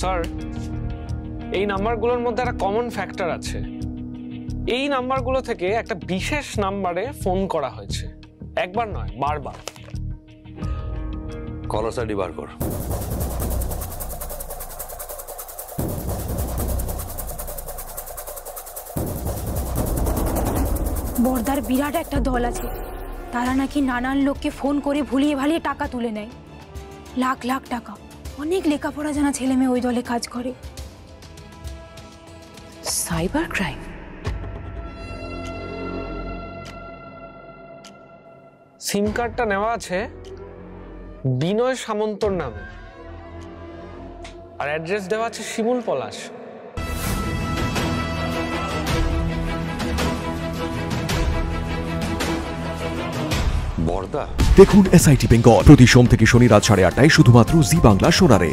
Sir, এই নাম্বারগুলোর মধ্যে একটা কমন ফ্যাক্টর আছে। এই নাম্বারগুলো থেকে একটা বিশেষ নাম্বারে ফোন করা হয়েছে, একবার নয় বারবার। কলার আইডি বার কর। বর্দার বিরাট একটা দল আছে, তারা নাকি নানান লোককে ফোন করে ভুলিয়ে ভালিয়ে টাকা তুলে নেয়, লাখ লাখ টাকা। অনেক লেখাপড়া জানা ছেলে মেয়ে ওই দলে কাজ করে। Cyber crime? সিম কার্ডটা নেওয়া আছে বিনয় সামন্তর নামে, আর অ্যাড্রেস দেওয়া আছে শিমুল পলাশ। বর্দা দেখুন SIT বেঙ্গল প্রতি সোম থেকে শনি রাত 8:30টায় শুধুমাত্র জি বাংলা সোনারে।